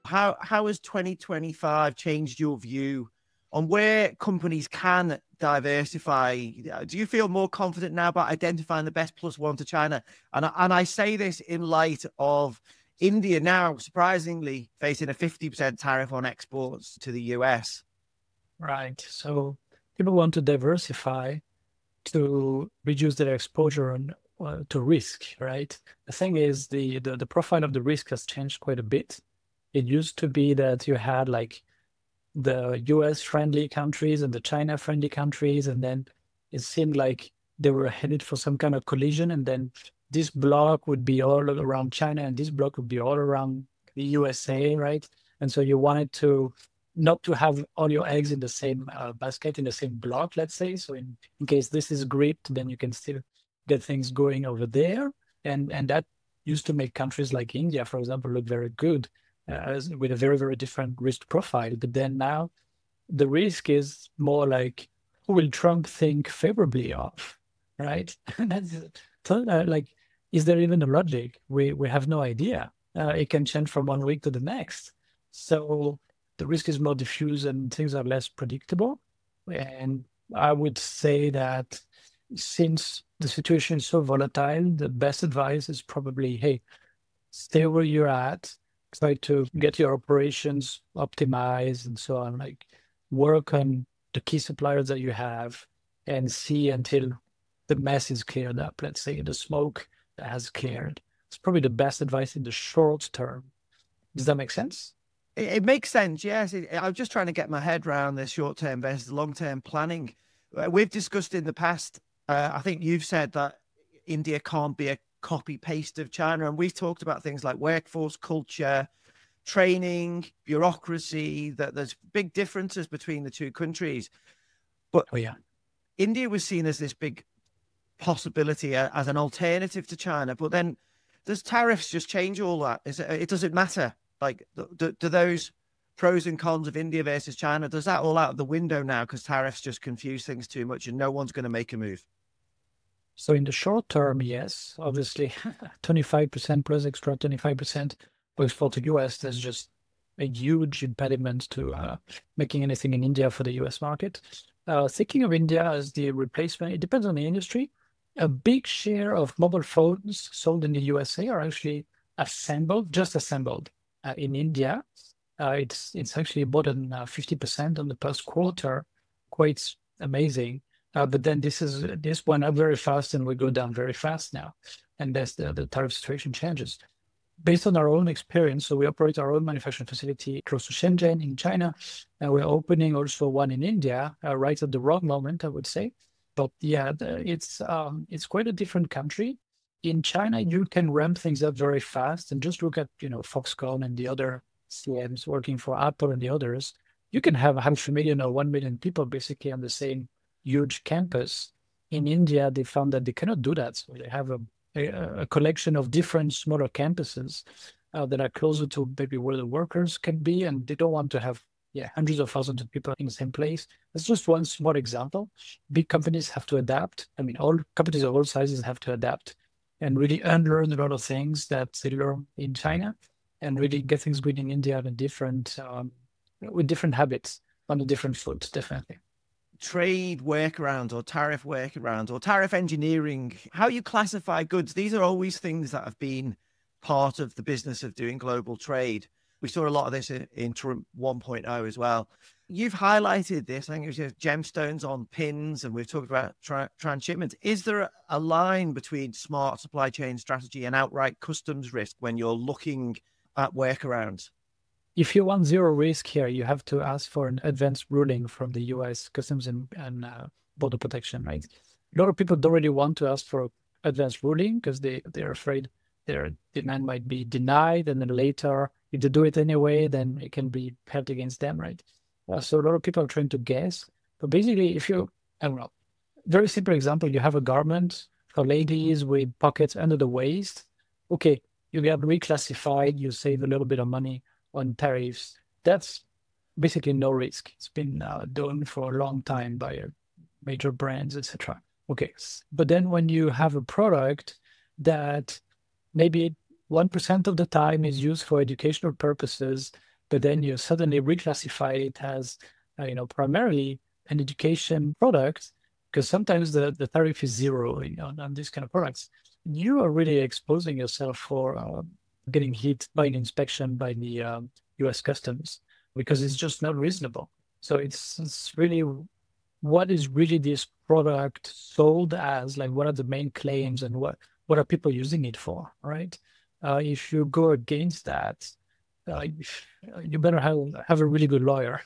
how has 2025 changed your view on where companies can diversify? Do you feel more confident now about identifying the best plus one to China? And I say this in light of India now surprisingly facing a 50% tariff on exports to the US. Right. So people want to diversify to reduce their exposure to risk, right? The thing is, the profile of the risk has changed quite a bit. It used to be that you had like the US friendly countries and the China friendly countries, and then it seemed like they were headed for some kind of collision, and then this block would be all around China and this block would be all around the USA, right? And so you wanted to not to have all your eggs in the same basket, in the same block, let's say. So in case this is gripped, then you can still get things going over there. And that used to make countries like India, for example, look very good with a very, very different risk profile. But then now the risk is more like, who will Trump think favorably of, right? And that's like, is there even a logic? We have no idea. It can change from one week to the next. So the risk is more diffuse and things are less predictable. And I would say that since the situation is so volatile, the best advice is probably, hey, stay where you're at, try to get your operations optimized and so on, like work on the key suppliers that you have and see until the mess is cleared up. Let's say the smoke has cleared. It's probably the best advice in the short term. Does that make sense? It makes sense, yes. I'm just trying to get my head around this short-term versus long-term planning. We've discussed in the past, I think you've said that India can't be a copy-paste of China, and we've talked about things like workforce culture, training, bureaucracy, that there's big differences between the two countries. But oh, yeah, India was seen as this big possibility as an alternative to China, but then does tariffs just change all that? It doesn't matter. Like, do those pros and cons of India versus China, does that all out of the window now because tariffs just confuse things too much and no one's going to make a move? So in the short term, yes, obviously 25% plus extra 25% export to US, there's just a huge impediment to making anything in India for the US market. Thinking of India as the replacement, it depends on the industry. A big share of mobile phones sold in the USA are actually just assembled in India. It's actually more than 50% on the past quarter, quite amazing. But then this went up very fast and we go down very fast now. And that's the tariff situation changes. Based on our own experience, so we operate our own manufacturing facility close to Shenzhen in China, and we're opening also one in India right at the wrong moment, I would say. But yeah, it's quite a different country. In China, you can ramp things up very fast and just look at, Foxconn and the other CMs working for Apple and the others. You can have 500,000 or 1 million people basically on the same huge campus. In India, they found that they cannot do that. So they have a collection of different smaller campuses that are closer to maybe where the workers can be, and they don't want to have hundreds of thousands of people in the same place. That's just one small example. Big companies have to adapt. I mean, all companies of all sizes have to adapt and really unlearn a lot of things that they learn in China and really get things going in India with different habits on a different foot, definitely. Trade workarounds or tariff workarounds or tariff engineering, how you classify goods, these are always things that have been part of the business of doing global trade. We saw a lot of this in Trump 1.0 as well. You've highlighted this, I think it was gemstones on pins, and we've talked about transshipments. Is there a line between smart supply chain strategy and outright customs risk when you're looking at workarounds? If you want zero risk here, you have to ask for an advanced ruling from the US Customs and Border Protection, right? A lot of people don't really want to ask for advanced ruling because they're afraid their demand might be denied, and then later, if they do it anyway, then it can be held against them, right? So a lot of people are trying to guess. But basically, I don't know, very simple example, you have a garment for ladies with pockets under the waist. Okay, you get reclassified, you save a little bit of money on tariffs. That's basically no risk. It's been done for a long time by major brands, etc. Okay, but then when you have a product that maybe 1% of the time is used for educational purposes, but then you suddenly reclassify it as, primarily an education product, because sometimes the tariff is zero, on these kind of products. You are really exposing yourself for getting hit by an inspection by the U.S. Customs, because it's just not reasonable. So it's really, what is really this product sold as? Like, what are the main claims, and what are people using it for, right? If you go against that, you better have a really good lawyer.